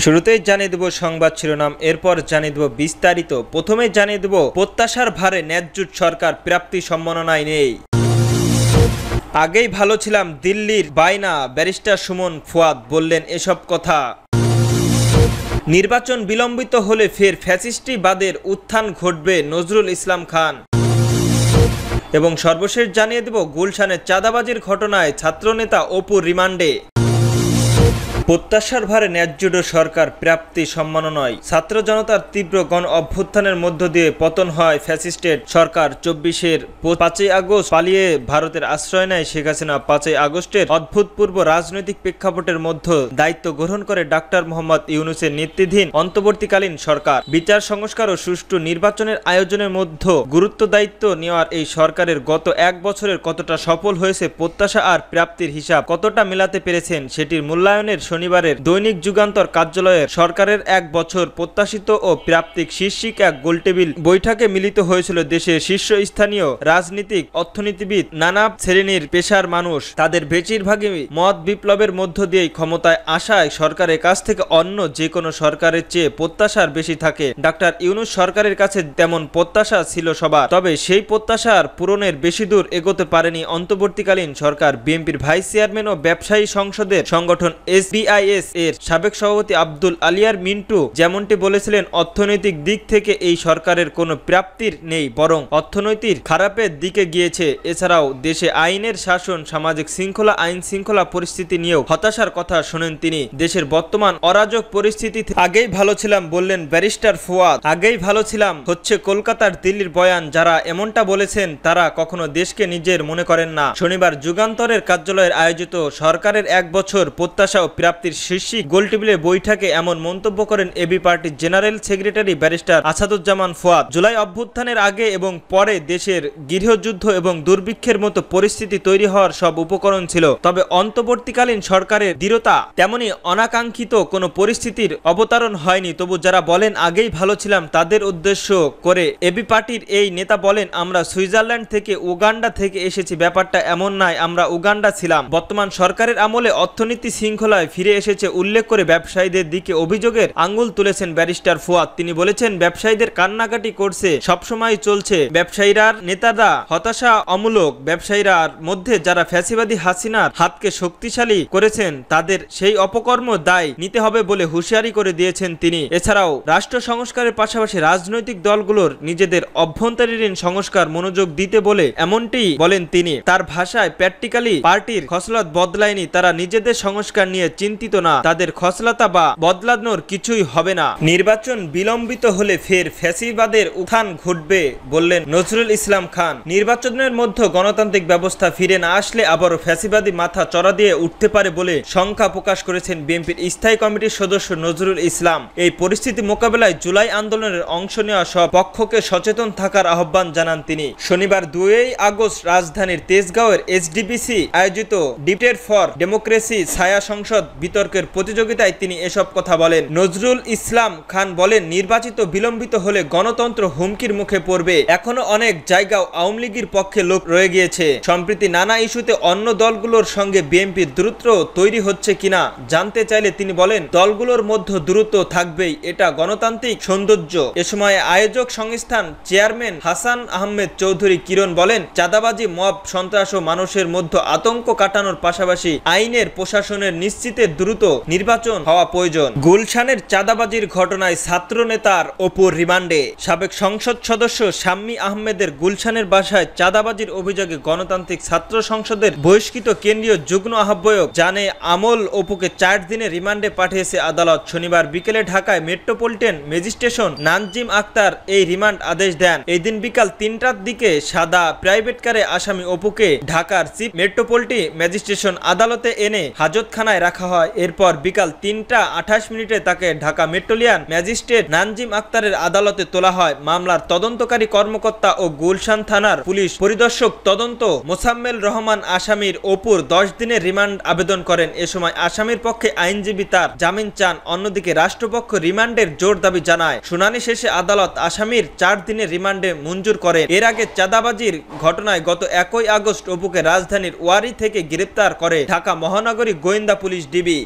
শুরুতেই জানিয়ে দেব সংবাদ শিরোনাম, এরপর জানিয়ে দেব বিস্তারিত। প্রথমে জানিয়ে দেব প্রত্যাশার ভারে ন্যায্য সরকার প্রাপ্তি সম্মাননায় নেই। আগেই ভালো ছিলাম দিল্লির বায়না, ব্যারিস্টার সুমন ফুয়াদ বললেন এসব কথা। নির্বাচন বিলম্বিত হলে ফের ফ্যাসিস্টবাদের উত্থান ঘটবে, নজরুল ইসলাম খান। এবং সর্বশেষ জানিয়ে দেব গুলশানের চাঁদাবাজির ঘটনায় ছাত্রনেতা অপুর রিমান্ডে। প্রত্যাশার ভারে ন্যায্য সরকার প্রাপ্তি সম্মাননায়। ছাত্র জনতার তীব্র গণ অভ্যুত্থানের মধ্য দিয়ে পতন হয় ফ্যাসিস্টের সরকার। 24-এর 5ই আগস্ট পালিয়ে ভারতের আশ্রয় নেয় শেখ হাসিনা। 5ই আগস্টের অভূতপূর্ব রাজনৈতিক প্রেক্ষাপটের মধ্যে দায়িত্ব গ্রহণ করে ডাক্তার মোহাম্মদ ইউনূসের নেতৃত্বাধীন অন্তর্বর্তীকালীন সরকার। বিচার সংস্কার ও সুষ্ঠু নির্বাচনের আয়োজনের মধ্যে গুরুত্ব দায়িত্ব নেওয়ার এই সরকারের গত এক বছরের কতটা সফল হয়েছে, প্রত্যাশা আর প্রাপ্তির হিসাব কতটা মেলাতে পেরেছেন, সেটির মূল্যায়নের শনিবারের দৈনিক যুগান্তর কার্যালয়ের সরকারের এক বছর প্রত্যাশিত ও প্রাপ্তিক শীর্ষিক এক গোলটেবিল বৈঠকে মিলিত হয়েছিল দেশের শীর্ষস্থানীয় রাজনীতিক, অর্থনীতিবিদ, নানা শ্রেণীর পেশার মানুষ। তাদের বেশিরভাগই মত বিপ্লবের মধ্য দিয়েই ক্ষমতায় আসায় সরকারের কাছ থেকে অন্য যে কোনো সরকারের চেয়ে প্রত্যাশার বেশি থাকে। ডাক্তার ইউনূস সরকারের কাছে তেমন প্রত্যাশা ছিল সবার, তবে সেই প্রত্যাশার পূরণের বেশি দূর এগোতে পারেনি অন্তর্বর্তীকালীন সরকার। বিএনপির ভাইস চেয়ারম্যান ও ব্যবসায়ী সংসদের সংগঠন SBIS এর সাবেক সভাপতি আব্দুল আলিয়ার মিন্টু যেমনটি বলেছিলেন, অর্থনৈতিক দিক থেকে এই সরকারের কোনো প্রাপ্তির নেই, বরং অর্থনৈতিক খারাপের দিকে গিয়েছে। এছাড়াও দেশে আইনের শাসন, সামাজিক শৃঙ্খলা, আইন শৃঙ্খলা পরিস্থিতি নিয়েও হতাশার কথা শোনেন তিনি। দেশের বর্তমান অরাজক পরিস্থিতি আগেই ভালো ছিলাম বললেন ব্যারিস্টার ফুয়াদ। আগেই ভালো ছিলাম হচ্ছে কলকাতার দিল্লির বয়ান। যারা এমনটা বলেছেন তারা কখনো দেশকে নিজের মনে করেন না। শনিবার যুগান্তরের কার্যালয়ের আয়োজিত সরকারের এক বছর প্রত্যাশা ও প্রাপ্তির শীর্ষিক গোলটেবিলের বৈঠকে এমন মন্তব্য করেন এবি পার্টির general secretary barrister Asaduzzaman Fuad. July অভ্যুত্থানের আগে এবং পরে দেশের গৃহযুদ্ধ এবং দুর্ভিক্ষের মতো পরিস্থিতি তৈরি হওয়ার সব উপকরণ ছিল, তবে অন্তর্বর্তীকালীন সরকারের দৃঢ়তা তেমনি অনাকাঙ্ক্ষিত কোনো পরিস্থিতির অবতারণ হয়নি। তবু যারা বলেন আগেই ভালো ছিলাম তাদের উদ্দেশ্য করে এবি পার্টির এই নেতা বলেন, আমরা সুইজারল্যান্ড থেকে, উগান্ডা থেকে এসেছি। ব্যাপারটা এমন নয় আমরা উগান্ডা ছিলাম। বর্তমান সরকারের আমলে অর্থনীতি শৃঙ্খলায় ফিরে এসেছে উল্লেখ করে ব্যবসায়ীদের দিকে অভিযোগের আঙ্গুল তুলেছেন ব্যারিস্টার ফুয়াদ। তিনি বলেছেন, ব্যবসায়ীদের কান্নাকাটি করছে, সবসময় চলছে। ব্যবসায়ীরার নেতারা হতাশা অমূলক। ব্যবসায়ীরার মধ্যে যারা ফ্যাসিবাদী হাসিনার হাতকে শক্তিশালী করেছেন তাদের সেই অপকর্ম দায় নিতে হবে বলে হুঁশিয়ারি করে দিয়েছেন তিনি। এছাড়াও রাষ্ট্র সংস্কারের পাশাপাশি রাজনৈতিক দলগুলোর নিজেদের অভ্যন্তরীণ সংস্কার মনোযোগ দিতে বলে এমনটি বলেন তিনি। তার ভাষায়, প্র্যাকটিক্যালি পার্টির খসলত বদলায়নি, তারা নিজেদের সংস্কার নিয়ে চিন্তিত না, তাদের খসলাতা বা বদলানোর কিছুই হবে না। নির্বাচন বিলম্বিত হলে ফের ফ্যাসিবাদের উত্থান ঘটবে বললেন নজরুল ইসলাম খান। নির্বাচনের মধ্যে গণতান্ত্রিক ব্যবস্থা ফিরে না আসলে আবারও ফ্যাসিবাদী মাথা চড়া দিয়ে উঠতে পারে বলে শঙ্কা প্রকাশ করেছেন বিএনপির স্থায়ী কমিটির সদস্য নজরুল ইসলাম। এই পরিস্থিতি মোকাবেলায় জুলাই আন্দোলনের অংশ নেওয়া সব পক্ষকে সচেতন থাকার আহ্বান জানান তিনি। শনিবার 2ই আগস্ট রাজধানীর তেজগাঁওয়ের SDBC আয়োজিত ডিবেট ফর ডেমোক্রেসি ছায়া সংসদ বিতর্কের প্রতিযোগিতায় তিনি এসব কথা বলেন। নজরুল ইসলাম খান বলেন, নির্বাচিত বিলম্বিত হলে গণতন্ত্র হুমকির মুখে পড়বে। এখনো অনেক জায়গাও আওয়ামী লীগের পক্ষে লোক রয়ে গিয়েছে। সম্প্রতি নানা ইস্যুতে অন্য দলগুলোর সঙ্গে বিএনপির দূরত্ব তৈরি হচ্ছে কিনা জানতে চাইলে তিনি বলেন, দলগুলোর মধ্যে দূরত্ব থাকবেই, এটা গণতান্ত্রিক সৌন্দর্য। এ সময় আয়োজক সংস্থান চেয়ারম্যান হাসান আহমেদ চৌধুরী কিরণ বলেন, চাঁদাবাজি, মব সন্ত্রাস ও মানুষের মধ্যে আতঙ্ক কাটানোর পাশাপাশি আইনের প্রশাসনের নিশ্চিতে দ্রুত নির্বাচন হওয়া প্রয়োজন। গুলশানের চাঁদাবাজির ঘটনায় ছাত্র নেতার অপুর রিমান্ডে। সাবেক সংসদ সদস্য শাম্মী আহমেদের গুলশানের বাসায় চাঁদাবাজির অভিযোগে গণতান্ত্রিক ছাত্র সংসদের বহিষ্কৃত কেন্দ্রীয় যুগ্ম আহ্বায়ক জানে আমল অপুকে 4 দিনের রিমান্ডে পাঠিয়েছে আদালত। শনিবার বিকেলে ঢাকায় মেট্রোপলিটন ম্যাজিস্ট্রেশন নানজিম আক্তার এই রিমান্ড আদেশ দেন। এই দিন বিকাল 3টার দিকে সাদা প্রাইভেট কারে আসামি অপুকে ঢাকার চিফ মেট্রোপলিটন ম্যাজিস্ট্রেশন আদালতে এনে হাজতখানায় রাখা হয়। এরপর বিকাল 3টা28 তাকে ঢাকা মেট্রোলিয়ান ম্যাজিস্ট্রেট নানজিম আক্তারের আদালতে তোলা হয়। মামলার তদন্তকারী কর্মকর্তা ও গুলশান থানার পুলিশ পরিদর্শক তদন্ত মোসাম্মেল রহমান আসামির অপুর 10 দিনের রিমান্ড আবেদন করেন। এ সময় আসামির পক্ষে আইনজীবী তার জামিন চান। অন্যদিকে রাষ্ট্রপক্ষ রিমান্ডের জোর দাবি জানায়। শুনানি শেষে আদালত আসামির 4 দিনের রিমান্ডে মঞ্জুর করেন। এর আগে চাঁদাবাজির ঘটনায় গত 1 আগস্ট অপুকে রাজধানীর ওয়ারি থেকে গ্রেপ্তার করে ঢাকা মহানগরী গোয়েন্দা পুলিশ ডিবি।